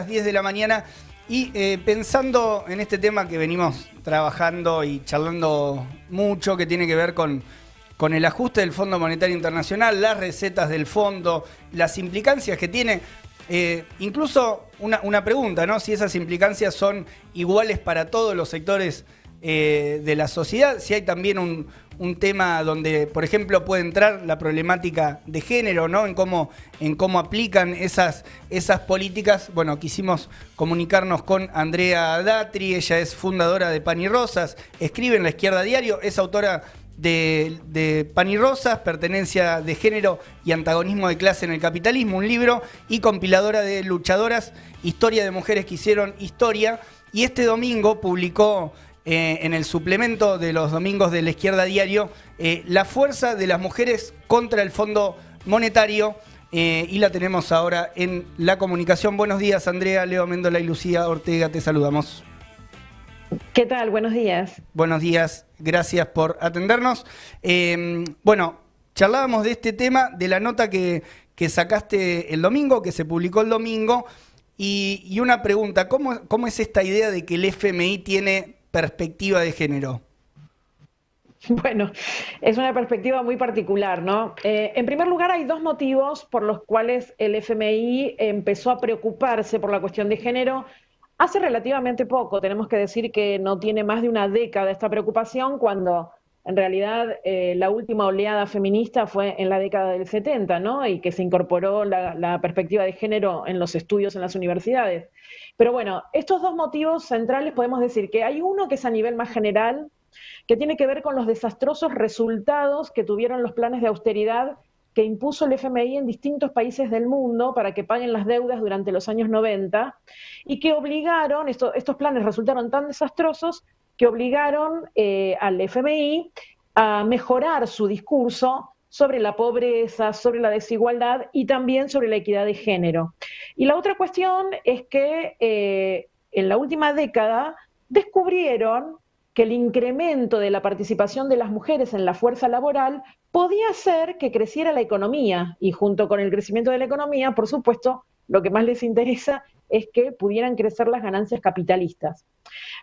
10 de la mañana y pensando en este tema que venimos trabajando y charlando mucho, que tiene que ver con el ajuste del Fondo Monetario Internacional, las recetas del fondo, las implicancias que tiene, incluso una pregunta, ¿no? Si esas implicancias son iguales para todos los sectores de la sociedad, si hay también un tema donde, por ejemplo, puede entrar la problemática de género, ¿no? En cómo aplican esas políticas. Bueno, quisimos comunicarnos con Andrea Datri, ella es fundadora de Pan y Rosas, escribe en La Izquierda Diario, es autora de Pan y Rosas, Pertenencia de Género y Antagonismo de Clase en el Capitalismo, un libro, y compiladora de Luchadoras, Historia de Mujeres que Hicieron Historia, y este domingo publicó en el suplemento de los domingos de La Izquierda Diario, la fuerza de las mujeres contra el Fondo Monetario, y la tenemos ahora en la comunicación. Buenos días, Andrea, Leo Méndola y Lucía Ortega, te saludamos. ¿Qué tal? Buenos días. Buenos días, gracias por atendernos. Bueno, charlábamos de este tema, de la nota que sacaste el domingo, que se publicó el domingo, y una pregunta, ¿cómo es esta idea de que el FMI tiene perspectiva de género? Bueno, es una perspectiva muy particular, ¿no? En primer lugar, hay dos motivos por los cuales el FMI empezó a preocuparse por la cuestión de género hace relativamente poco. Tenemos que decir que no tiene más de una década esta preocupación, cuando en realidad la última oleada feminista fue en la década del 70, ¿no? Y que se incorporó la perspectiva de género en los estudios en las universidades. Pero bueno, estos dos motivos centrales podemos decir que hay uno que es a nivel más general, que tiene que ver con los desastrosos resultados que tuvieron los planes de austeridad que impuso el FMI en distintos países del mundo para que paguen las deudas durante los años 90 y que obligaron, estos planes resultaron tan desastrosos que obligaron al FMI a mejorar su discurso sobre la pobreza, sobre la desigualdad y también sobre la equidad de género. Y la otra cuestión es que en la última década descubrieron que el incremento de la participación de las mujeres en la fuerza laboral podía hacer que creciera la economía, y junto con el crecimiento de la economía, por supuesto, lo que más les interesa es que pudieran crecer las ganancias capitalistas.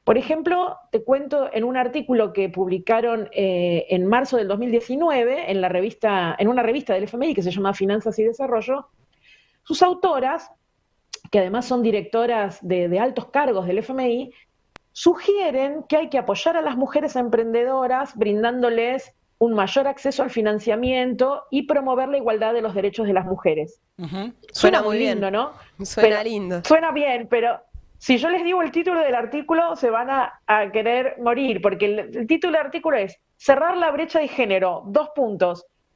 Por ejemplo, te cuento en un artículo que publicaron en marzo del 2019 en una revista del FMI que se llama Finanzas y Desarrollo, sus autoras, que además son directoras de altos cargos del FMI, sugieren que hay que apoyar a las mujeres emprendedoras brindándoles un mayor acceso al financiamiento y promover la igualdad de los derechos de las mujeres. Suena muy lindo, ¿no? Suena lindo. Suena bien, pero si yo les digo el título del artículo se van a querer morir, porque el título del artículo es Cerrar la brecha de género, :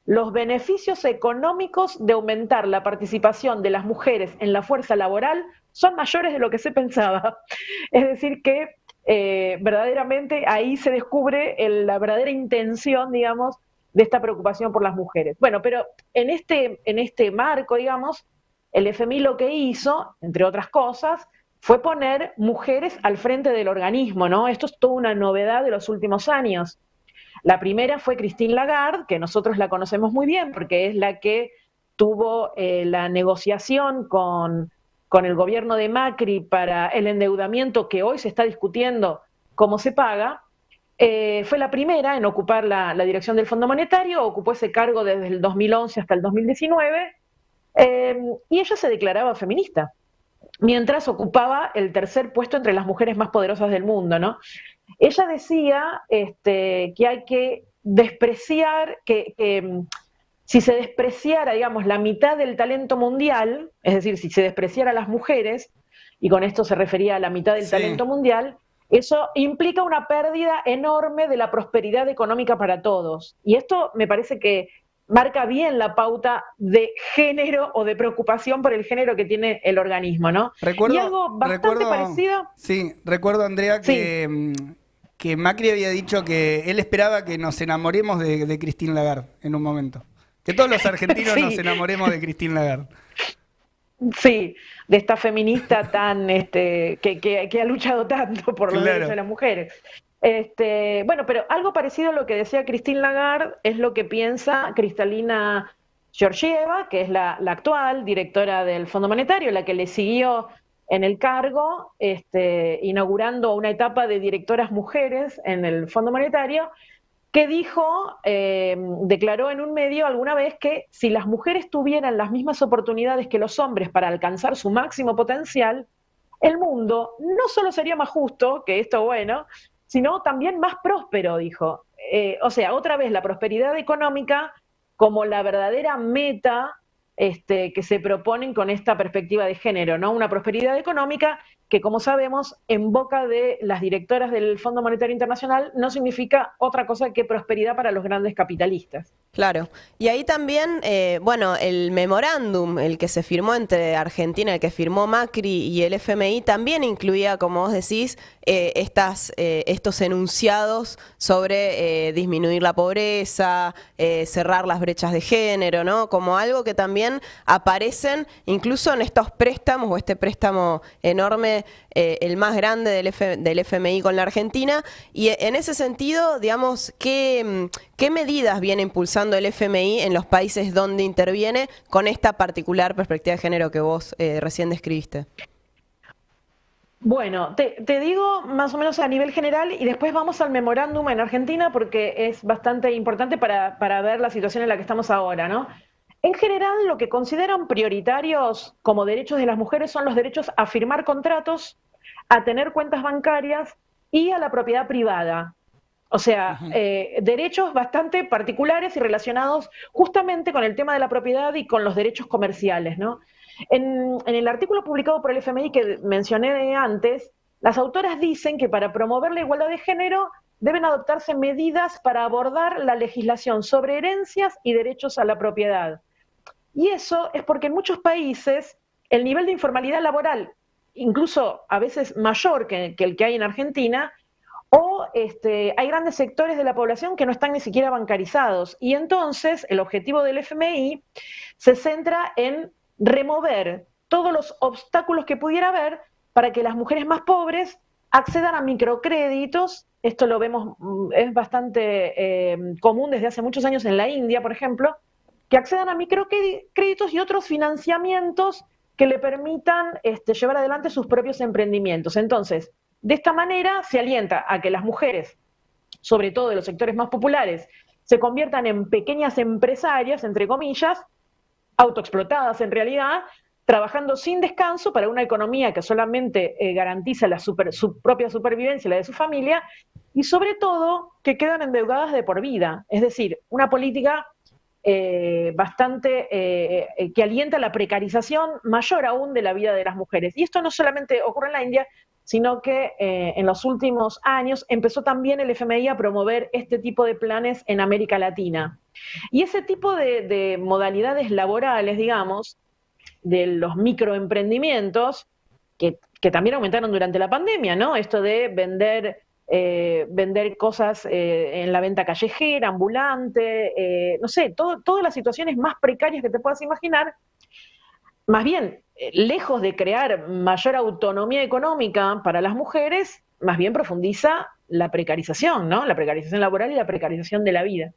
los beneficios económicos de aumentar la participación de las mujeres en la fuerza laboral son mayores de lo que se pensaba. Es decir que verdaderamente ahí se descubre la verdadera intención, digamos, de esta preocupación por las mujeres. Bueno, pero en este marco, digamos, el FMI lo que hizo, entre otras cosas, fue poner mujeres al frente del organismo, ¿no? Esto es toda una novedad de los últimos años. La primera fue Christine Lagarde, que nosotros la conocemos muy bien porque es la que tuvo la negociación con el gobierno de Macri para el endeudamiento que hoy se está discutiendo cómo se paga. Fue la primera en ocupar la dirección del Fondo Monetario, ocupó ese cargo desde el 2011 hasta el 2019, y ella se declaraba feminista, mientras ocupaba el tercer puesto entre las mujeres más poderosas del mundo, ¿no? Ella decía que hay que despreciar, si se despreciara, digamos, la mitad del talento mundial, es decir, si se despreciara a las mujeres, y con esto se refería a la mitad del talento mundial, eso implica una pérdida enorme de la prosperidad económica para todos. Y esto me parece que marca bien la pauta de género o de preocupación por el género que tiene el organismo, ¿no? Y algo bastante parecido. Sí, recuerdo, Andrea, que Macri había dicho que él esperaba que nos enamoremos de Christine Lagarde en un momento. Que todos los argentinos nos enamoremos de Christine Lagarde. Sí, de esta feminista tan que ha luchado tanto por los derechos de las mujeres. Bueno, pero algo parecido a lo que decía Christine Lagarde es lo que piensa Kristalina Georgieva, que es la actual directora del Fondo Monetario, la que le siguió en el cargo, inaugurando una etapa de directoras mujeres en el Fondo Monetario, que dijo, declaró en un medio alguna vez que si las mujeres tuvieran las mismas oportunidades que los hombres para alcanzar su máximo potencial, el mundo no solo sería más justo, que esto bueno, sino también más próspero, dijo. O sea, otra vez la prosperidad económica como la verdadera meta que se proponen con esta perspectiva de género, ¿no? Una prosperidad económica que, como sabemos, en boca de las directoras del Fondo Monetario Internacional no significa otra cosa que prosperidad para los grandes capitalistas. Claro, y ahí también, bueno, el memorándum, el que se firmó entre Argentina, el que firmó Macri y el FMI, también incluía, como vos decís, estos enunciados sobre disminuir la pobreza, cerrar las brechas de género, ¿no? Como algo que también aparecen incluso en estos préstamos, o este préstamo enorme, el más grande del FMI con la Argentina, y en ese sentido, digamos, ¿qué medidas viene impulsando el FMI en los países donde interviene con esta particular perspectiva de género que vos recién describiste? Bueno, te digo más o menos a nivel general y después vamos al memorándum en Argentina porque es bastante importante para ver la situación en la que estamos ahora, ¿no? En general, lo que consideran prioritarios como derechos de las mujeres son los derechos a firmar contratos, a tener cuentas bancarias y a la propiedad privada. O sea, derechos bastante particulares y relacionados justamente con el tema de la propiedad y con los derechos comerciales, ¿no? En el artículo publicado por el FMI que mencioné antes, las autoras dicen que para promover la igualdad de género deben adoptarse medidas para abordar la legislación sobre herencias y derechos a la propiedad. Y eso es porque en muchos países el nivel de informalidad laboral, incluso a veces mayor que el que hay en Argentina, o hay grandes sectores de la población que no están ni siquiera bancarizados. Y entonces el objetivo del FMI se centra en remover todos los obstáculos que pudiera haber para que las mujeres más pobres accedan a microcréditos. Esto lo vemos, es bastante común desde hace muchos años en la India, por ejemplo, que accedan a microcréditos y otros financiamientos que le permitan llevar adelante sus propios emprendimientos. Entonces, de esta manera se alienta a que las mujeres, sobre todo de los sectores más populares, se conviertan en pequeñas empresarias, entre comillas, autoexplotadas en realidad, trabajando sin descanso para una economía que solamente garantiza su propia supervivencia y la de su familia, y sobre todo que quedan endeudadas de por vida. Es decir, una política bastante que alienta la precarización mayor aún de la vida de las mujeres. Y esto no solamente ocurre en la India, sino que en los últimos años empezó también el FMI a promover este tipo de planes en América Latina. Y ese tipo de modalidades laborales, digamos, de los microemprendimientos, que también aumentaron durante la pandemia, ¿no? Esto de vender cosas en la venta callejera, ambulante, no sé, todas las situaciones más precarias que te puedas imaginar, más bien, lejos de crear mayor autonomía económica para las mujeres, más bien profundiza la precarización, ¿no? La precarización laboral y la precarización de la vida.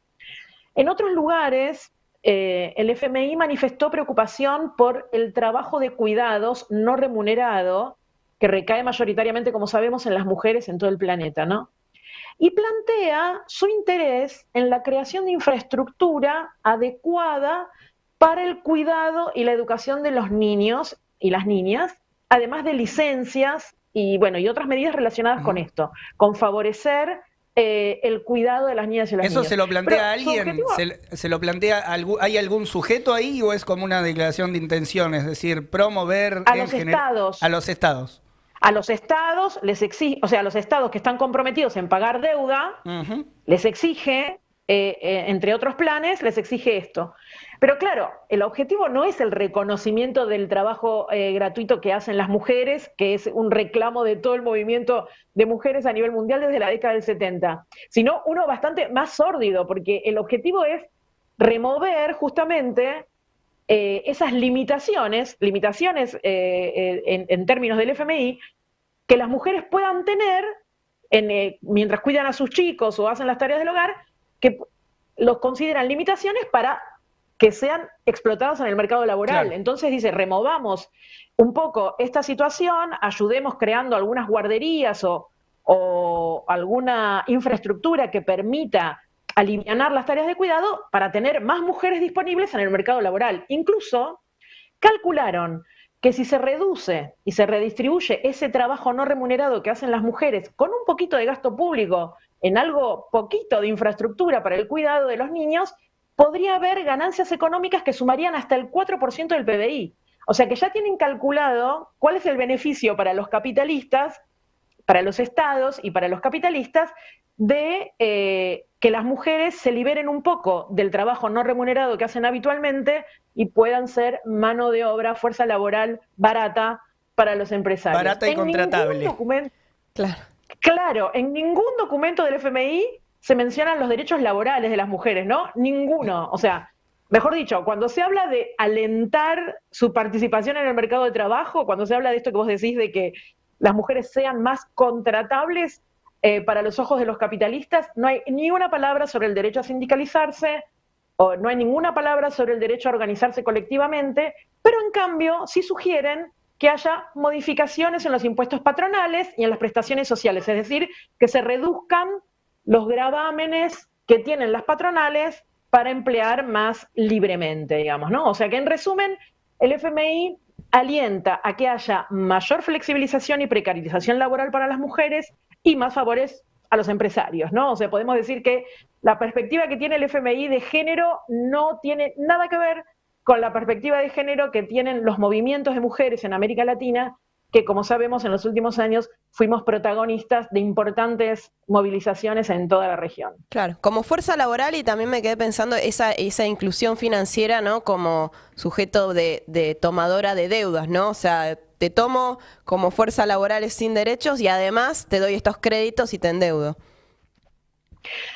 En otros lugares, el FMI manifestó preocupación por el trabajo de cuidados no remunerado, que recae mayoritariamente, como sabemos, en las mujeres en todo el planeta, ¿no? Y plantea su interés en la creación de infraestructura adecuada para el cuidado y la educación de los niños y las niñas, además de licencias y, bueno, y otras medidas relacionadas con esto, con favorecer el cuidado de las niñas y los niños. ¿Eso se lo plantea alguien? ¿Se lo plantea hay algún sujeto ahí o es como una declaración de intención? Es decir, promover a los estados. A los estados. A los estados les exige, o sea, a los estados que están comprometidos en pagar deuda, les exige, entre otros planes, les exige esto. Pero claro, el objetivo no es el reconocimiento del trabajo gratuito que hacen las mujeres, que es un reclamo de todo el movimiento de mujeres a nivel mundial desde la década del 70, sino uno bastante más sórdido, porque el objetivo es remover justamente esas limitaciones en términos del FMI, que las mujeres puedan tener mientras cuidan a sus chicos o hacen las tareas del hogar, que los consideran limitaciones para que sean explotados en el mercado laboral. Claro. Entonces dice, removamos un poco esta situación, ayudemos creando algunas guarderías o alguna infraestructura que permita alivianar las tareas de cuidado para tener más mujeres disponibles en el mercado laboral. Incluso calcularon que si se reduce y se redistribuye ese trabajo no remunerado que hacen las mujeres con un poquito de gasto público en algo poquito de infraestructura para el cuidado de los niños, podría haber ganancias económicas que sumarían hasta el 4% del PBI. O sea que ya tienen calculado cuál es el beneficio para los capitalistas, para los estados y para los capitalistas de que las mujeres se liberen un poco del trabajo no remunerado que hacen habitualmente y puedan ser mano de obra, fuerza laboral barata para los empresarios. Barata y contratable. Claro, en ningún documento del FMI se mencionan los derechos laborales de las mujeres, ¿no? Ninguno. O sea, mejor dicho, cuando se habla de alentar su participación en el mercado de trabajo, cuando se habla de esto que vos decís de que las mujeres sean más contratables para los ojos de los capitalistas, no hay ni una palabra sobre el derecho a sindicalizarse, o no hay ninguna palabra sobre el derecho a organizarse colectivamente, pero en cambio sí sugieren que haya modificaciones en los impuestos patronales y en las prestaciones sociales, es decir, que se reduzcan los gravámenes que tienen las patronales para emplear más libremente, digamos, ¿no? O sea que en resumen, el FMI alienta a que haya mayor flexibilización y precarización laboral para las mujeres y más favores a los empresarios, ¿no? O sea, podemos decir que la perspectiva que tiene el FMI de género no tiene nada que ver con la perspectiva de género que tienen los movimientos de mujeres en América Latina, que como sabemos en los últimos años fuimos protagonistas de importantes movilizaciones en toda la región. Claro, como fuerza laboral, y también me quedé pensando esa inclusión financiera, ¿no? Como sujeto de tomadora de deudas, ¿no? O sea, te tomo como fuerza laboral sin derechos y además te doy estos créditos y te endeudo.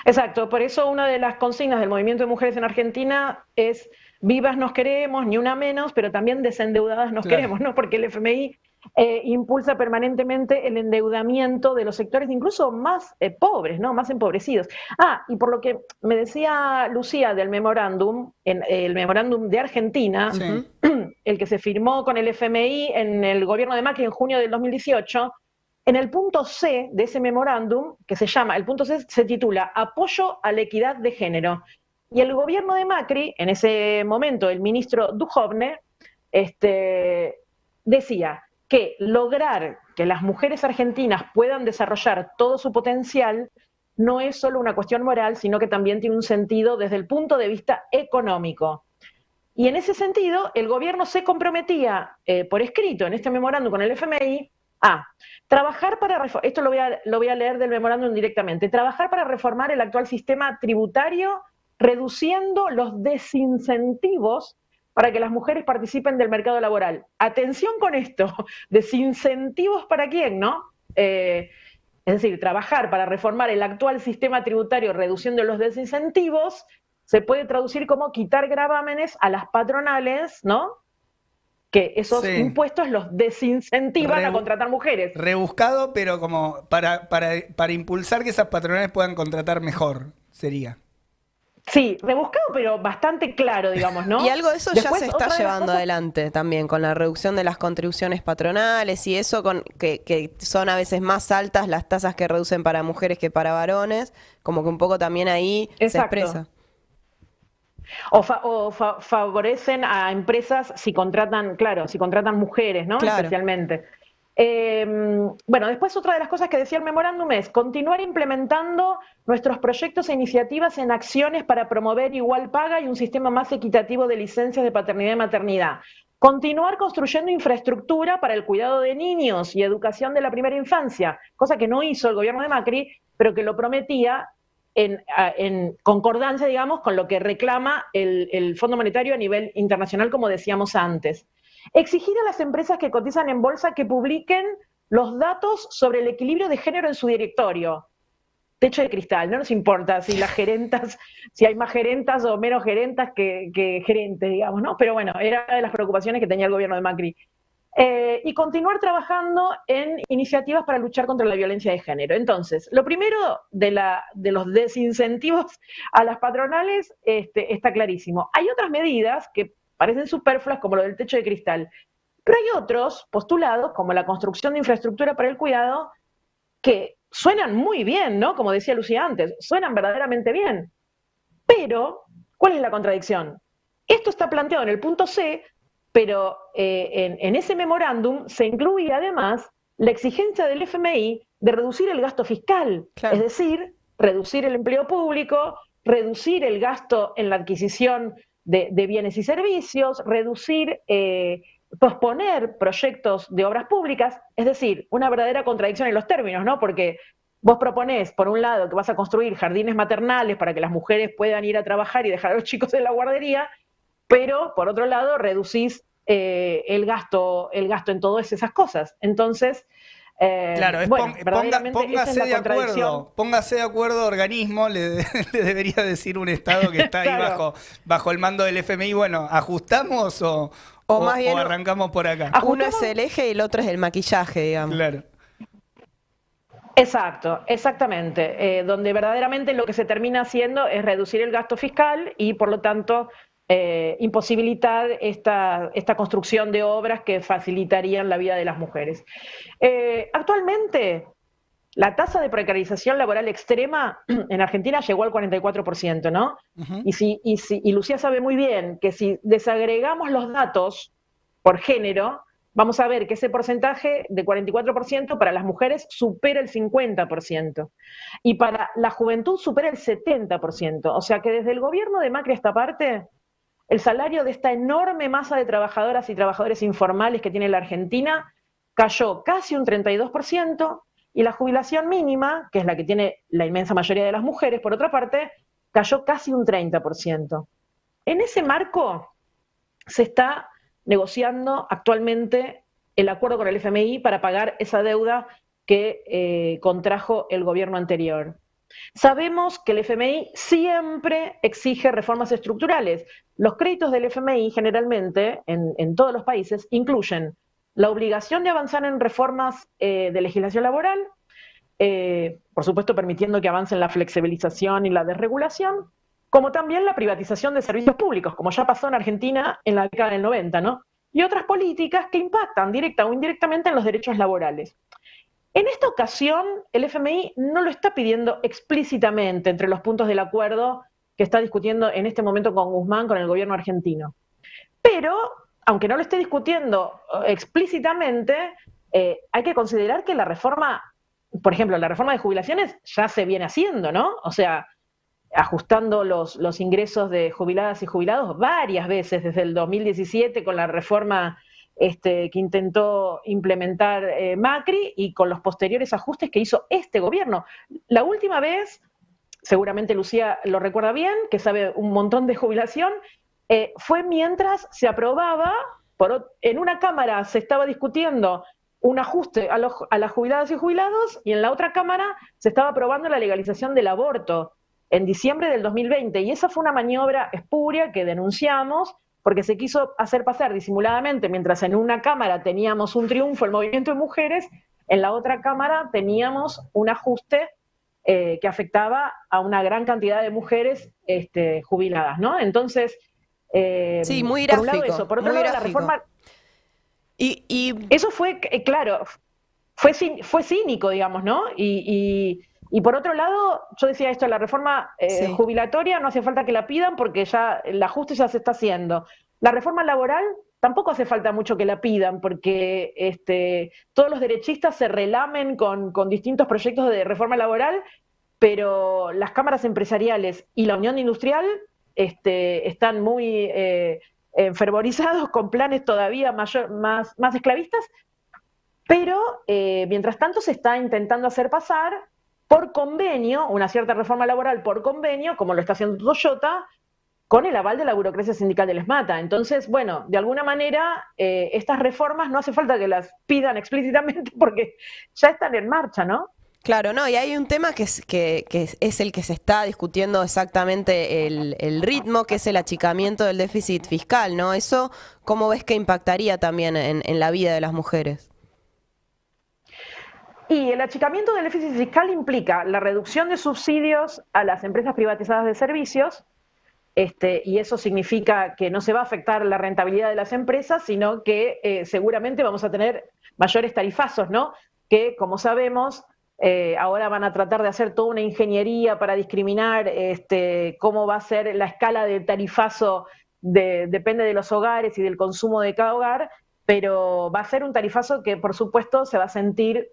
Exacto, por eso una de las consignas del movimiento de mujeres en Argentina es vivas nos queremos, ni una menos, pero también desendeudadas nos queremos, ¿no? Porque el FMI impulsa permanentemente el endeudamiento de los sectores incluso más pobres, ¿no? Más empobrecidos. Ah, y por lo que me decía Lucía del memorándum, el memorándum de Argentina, sí, el que se firmó con el FMI en el gobierno de Macri en junio del 2018, en el punto C de ese memorándum, que se llama, el punto C se titula Apoyo a la equidad de género. Y el gobierno de Macri, en ese momento el ministro Duhovne, decía que lograr que las mujeres argentinas puedan desarrollar todo su potencial no es solo una cuestión moral, sino que también tiene un sentido desde el punto de vista económico. Y en ese sentido, el gobierno se comprometía por escrito en este memorándum con el FMI a trabajar para, esto lo voy a leer del memorándum directamente, trabajar para reformar el actual sistema tributario, reduciendo los desincentivos para que las mujeres participen del mercado laboral. Atención con esto, desincentivos para quién, ¿no? Es decir, trabajar para reformar el actual sistema tributario reduciendo los desincentivos se puede traducir como quitar gravámenes a las patronales, ¿no? Que esos impuestos los desincentivan a contratar mujeres. Rebuscado, pero como para impulsar que esas patronales puedan contratar mejor, sería. Sí, rebuscado, pero bastante claro, digamos, ¿no? Y algo de eso después, ya se está llevando adelante también, con la reducción de las contribuciones patronales y eso, que son a veces más altas las tasas que reducen para mujeres que para varones, como que un poco también ahí se expresa. O favorecen a empresas si contratan, claro, si contratan mujeres, ¿no? Claro. Especialmente. Bueno, después otra de las cosas que decía el memorándum es continuar implementando nuestros proyectos e iniciativas en acciones para promover igual paga y un sistema más equitativo de licencias de paternidad y maternidad. Continuar construyendo infraestructura para el cuidado de niños y educación de la primera infancia, cosa que no hizo el gobierno de Macri, pero que lo prometía en concordancia, digamos, con lo que reclama el Fondo Monetario a nivel internacional, como decíamos antes. Exigir a las empresas que cotizan en bolsa que publiquen los datos sobre el equilibrio de género en su directorio. Techo de cristal, no nos importa si las gerentas, si hay más gerentas o menos gerentas que gerentes, digamos, ¿no? Pero bueno, era de las preocupaciones que tenía el gobierno de Macri. y continuar trabajando en iniciativas para luchar contra la violencia de género. Entonces, lo primero de los desincentivos a las patronales está clarísimo. Hay otras medidas que parecen superfluas, como lo del techo de cristal, pero hay otros postulados, como la construcción de infraestructura para el cuidado, que suenan muy bien, ¿no? Como decía Lucía antes, suenan verdaderamente bien. Pero, ¿cuál es la contradicción? Esto está planteado en el punto C, pero en ese memorándum se incluye además la exigencia del FMI de reducir el gasto fiscal, claro. es decir, reducir el empleo público, reducir el gasto en la adquisición de bienes y servicios, posponer proyectos de obras públicas, es decir, una verdadera contradicción en los términos, ¿no? Porque vos proponés, por un lado, que vas a construir jardines maternales para que las mujeres puedan ir a trabajar y dejar a los chicos en la guardería, pero, por otro lado, reducís el gasto en todas esas cosas. Entonces, claro, bueno, póngase de acuerdo, organismo, le debería decir un Estado que está claro. ahí bajo el mando del FMI, bueno, ¿ajustamos o más bien arrancamos por acá? Uno es el eje y el otro es el maquillaje, digamos. Claro. Exacto, exactamente. Donde verdaderamente lo que se termina haciendo es reducir el gasto fiscal y, por lo tanto, imposibilitar esta construcción de obras que facilitarían la vida de las mujeres. Actualmente, la tasa de precarización laboral extrema en Argentina llegó al 44%, ¿no? Uh-huh. Y Lucía sabe muy bien que si desagregamos los datos por género, vamos a ver que ese porcentaje de 44% para las mujeres supera el 50%. Y para la juventud supera el 70%. O sea que desde el gobierno de Macri a esta parte, el salario de esta enorme masa de trabajadoras y trabajadores informales que tiene la Argentina cayó casi un 32%, y la jubilación mínima, que es la que tiene la inmensa mayoría de las mujeres, por otra parte, cayó casi un 30%. En ese marco se está negociando actualmente el acuerdo con el FMI para pagar esa deuda que contrajo el gobierno anterior. Sabemos que el FMI siempre exige reformas estructurales. Los créditos del FMI generalmente, en todos los países, incluyen la obligación de avanzar en reformas de legislación laboral, por supuesto permitiendo que avancen la flexibilización y la desregulación, como también la privatización de servicios públicos, como ya pasó en Argentina en la década del 90, ¿no? Y otras políticas que impactan directa o indirectamente en los derechos laborales. En esta ocasión, el FMI no lo está pidiendo explícitamente entre los puntos del acuerdo que está discutiendo en este momento con Guzmán, con el gobierno argentino. Pero, aunque no lo esté discutiendo explícitamente, hay que considerar que la reforma, por ejemplo, la reforma de jubilaciones ya se viene haciendo, ¿no? O sea, ajustando los ingresos de jubiladas y jubilados varias veces desde el 2017 con la reforma que intentó implementar Macri y con los posteriores ajustes que hizo este gobierno. La última vez, seguramente Lucía lo recuerda bien, que sabe un montón de jubilación, fue mientras se aprobaba, en una cámara se estaba discutiendo un ajuste a las jubiladas y jubilados, y en la otra cámara se estaba aprobando la legalización del aborto en diciembre del 2020, y esa fue una maniobra espuria que denunciamos, porque se quiso hacer pasar disimuladamente, mientras en una cámara teníamos un triunfo el movimiento de mujeres, en la otra cámara teníamos un ajuste que afectaba a una gran cantidad de mujeres jubiladas, ¿no? Entonces, sí, muy gráfico, por un lado eso, por otro lado gráfico. la reforma... Y eso fue, claro, fue cínico, digamos, ¿no? Y por otro lado, yo decía esto, la reforma sí. jubilatoria no hace falta que la pidan porque ya el ajuste ya se está haciendo. La reforma laboral tampoco hace falta mucho que la pidan porque todos los derechistas se relamen con distintos proyectos de reforma laboral, pero las cámaras empresariales y la Unión Industrial están muy fervorizados con planes todavía más esclavistas, pero mientras tanto se está intentando hacer pasar por convenio, una cierta reforma laboral por convenio, como lo está haciendo Toyota, con el aval de la burocracia sindical de Les Mata. Entonces, bueno, de alguna manera, estas reformas no hace falta que las pidan explícitamente porque ya están en marcha, ¿no? Claro, no, y hay un tema que es el que se está discutiendo exactamente el ritmo, que es el achicamiento del déficit fiscal, ¿no? Eso, ¿cómo ves que impactaría también en la vida de las mujeres? Y el achicamiento del déficit fiscal implica la reducción de subsidios a las empresas privatizadas de servicios, y eso significa que no se va a afectar la rentabilidad de las empresas, sino que seguramente vamos a tener mayores tarifazos, ¿no? Que, como sabemos, ahora van a tratar de hacer toda una ingeniería para discriminar cómo va a ser la escala de tarifazo, depende de los hogares y del consumo de cada hogar, pero va a ser un tarifazo que, por supuesto, se va a sentir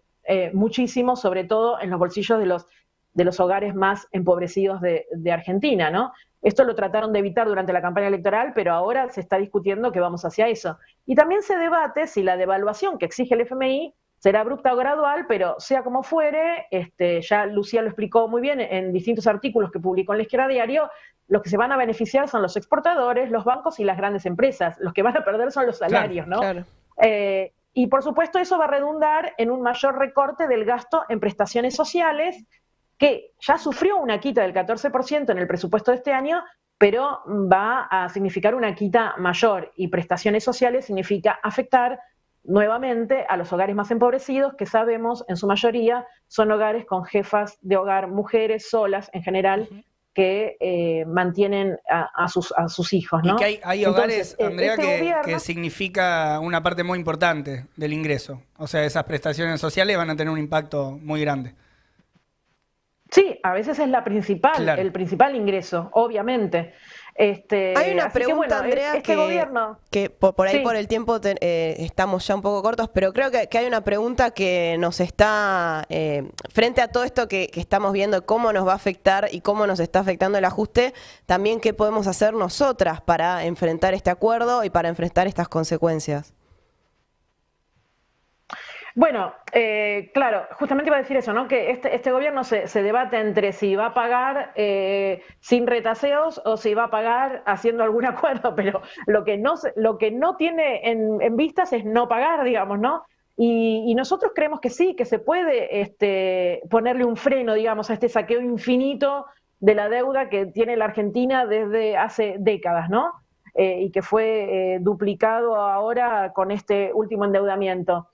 muchísimo, sobre todo en los bolsillos de los hogares más empobrecidos de Argentina, ¿no? Esto lo trataron de evitar durante la campaña electoral, pero ahora se está discutiendo que vamos hacia eso. Y también se debate si la devaluación que exige el FMI será abrupta o gradual, pero sea como fuere, ya Lucía lo explicó muy bien en distintos artículos que publicó en La Izquierda Diario, los que se van a beneficiar son los exportadores, los bancos y las grandes empresas. Los que van a perder son los salarios, ¿no? Claro. Y por supuesto eso va a redundar en un mayor recorte del gasto en prestaciones sociales, que ya sufrió una quita del 14% en el presupuesto de este año, pero va a significar una quita mayor, y prestaciones sociales significa afectar nuevamente a los hogares más empobrecidos, que sabemos en su mayoría son hogares con jefas de hogar, mujeres solas en general, que mantienen a sus hijos, ¿no? Y que hay hogares, Entonces, Andrea, gobierno, que significa una parte muy importante del ingreso. O sea, esas prestaciones sociales van a tener un impacto muy grande. Sí, a veces es Claro. el principal ingreso, obviamente. Hay una así que, pregunta, bueno, Andrea, gobierno... que por ahí Sí. por el tiempo estamos ya un poco cortos, pero creo que hay una pregunta que nos está, frente a todo esto que estamos viendo, cómo nos va a afectar y cómo nos está afectando el ajuste, también qué podemos hacer nosotras para enfrentar este acuerdo y para enfrentar estas consecuencias. Bueno, claro, justamente iba a decir eso, ¿no? Que este gobierno se debate entre si va a pagar sin retaseos o si va a pagar haciendo algún acuerdo, pero lo que no tiene en vistas es no pagar, digamos, ¿no? Y nosotros creemos que sí, que se puede ponerle un freno, digamos, a este saqueo infinito de la deuda que tiene la Argentina desde hace décadas, ¿no? Y que fue duplicado ahora con este último endeudamiento.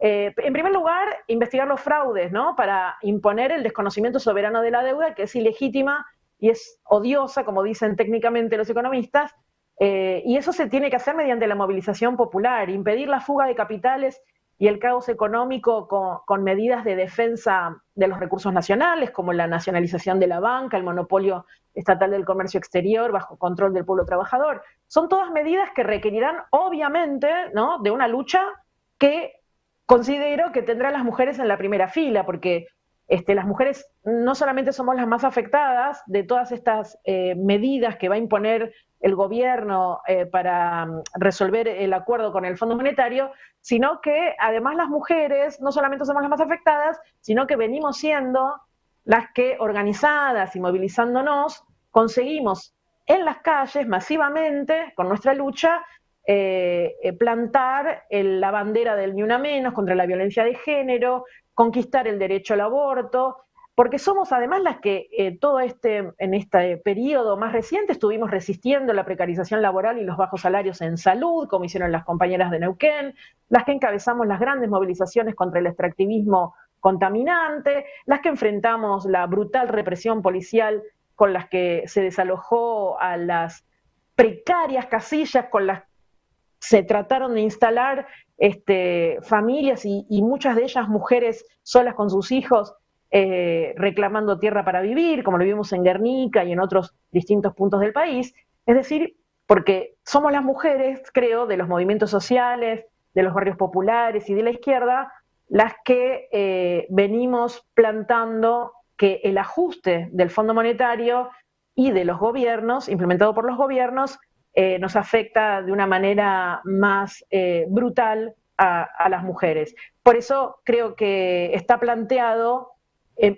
En primer lugar, investigar los fraudes, ¿no? Para imponer el desconocimiento soberano de la deuda, que es ilegítima y es odiosa, como dicen técnicamente los economistas, y eso se tiene que hacer mediante la movilización popular, impedir la fuga de capitales y el caos económico con medidas de defensa de los recursos nacionales, como la nacionalización de la banca, el monopolio estatal del comercio exterior bajo control del pueblo trabajador. Son todas medidas que requerirán, obviamente, ¿no?, de una lucha que considero que tendrán las mujeres en la primera fila, porque las mujeres no solamente somos las más afectadas de todas estas medidas que va a imponer el gobierno para resolver el acuerdo con el Fondo Monetario, sino que además las mujeres no solamente somos las más afectadas, sino que venimos siendo las que, organizadas y movilizándonos, conseguimos en las calles masivamente, con nuestra lucha, plantar la bandera del ni una menos contra la violencia de género, conquistar el derecho al aborto, porque somos además las que en este periodo más reciente estuvimos resistiendo la precarización laboral y los bajos salarios en salud, como hicieron las compañeras de Neuquén, las que encabezamos las grandes movilizaciones contra el extractivismo contaminante, las que enfrentamos la brutal represión policial con las que se desalojó a las precarias casillas con las se trataron de instalar familias y muchas de ellas mujeres solas con sus hijos reclamando tierra para vivir, como lo vimos en Guernica y en otros distintos puntos del país. Es decir, porque somos las mujeres, creo, de los movimientos sociales, de los barrios populares y de la izquierda, las que venimos plantando que el ajuste del Fondo Monetario y de los gobiernos, implementado por los gobiernos, nos afecta de una manera más brutal a las mujeres. Por eso creo que está planteado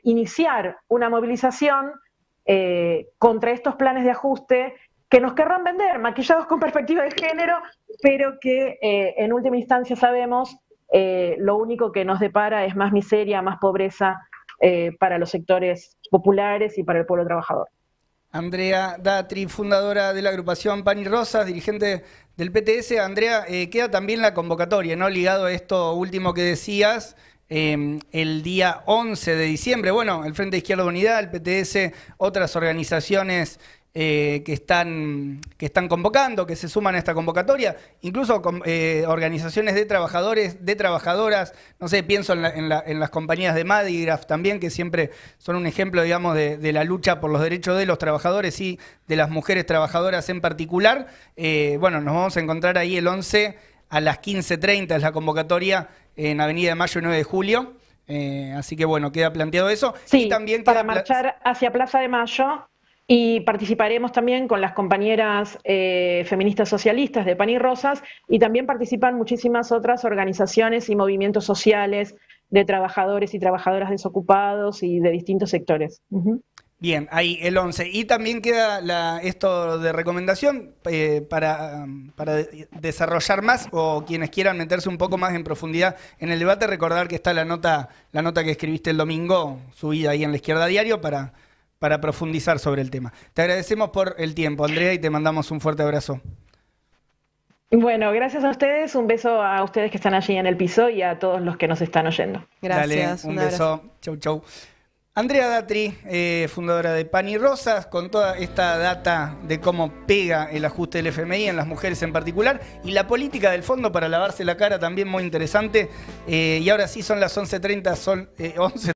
iniciar una movilización contra estos planes de ajuste que nos querrán vender, maquillados con perspectiva de género, pero que en última instancia sabemos lo único que nos depara es más miseria, más pobreza para los sectores populares y para el pueblo trabajador. Andrea Datri, fundadora de la agrupación Pan y Rosas, dirigente del PTS. Andrea, queda también la convocatoria, ¿no? Ligado a esto último que decías, el día 11 de diciembre, bueno, el Frente Izquierda Unidad, el PTS, otras organizaciones que están convocando, que se suman a esta convocatoria, incluso organizaciones de trabajadores, de trabajadoras, no sé, pienso en las compañías de Madigraf también, que siempre son un ejemplo, digamos, de la lucha por los derechos de los trabajadores y de las mujeres trabajadoras en particular. Bueno, nos vamos a encontrar ahí el 11 a las 15:30, es la convocatoria en Avenida de Mayo y 9 de Julio. Así que bueno, queda planteado eso. Sí, y también para marchar hacia Plaza de Mayo. Y participaremos también con las compañeras feministas socialistas de Pan y Rosas, y también participan muchísimas otras organizaciones y movimientos sociales de trabajadores y trabajadoras desocupados y de distintos sectores. Bien, ahí el 11. Y también queda esto de recomendación para desarrollar más, o quienes quieran meterse un poco más en profundidad en el debate, recordar que está la nota que escribiste el domingo, subida ahí en La Izquierda Diario, para profundizar sobre el tema. Te agradecemos por el tiempo, Andrea, y te mandamos un fuerte abrazo. Bueno, gracias a ustedes, un beso a ustedes que están allí en el piso y a todos los que nos están oyendo. Gracias. Dale, un beso. Chau, chau. Andrea Datri, fundadora de Pan y Rosas, con toda esta data de cómo pega el ajuste del FMI en las mujeres en particular, y la política del fondo para lavarse la cara también muy interesante. Y ahora sí son las 11:30, son 11.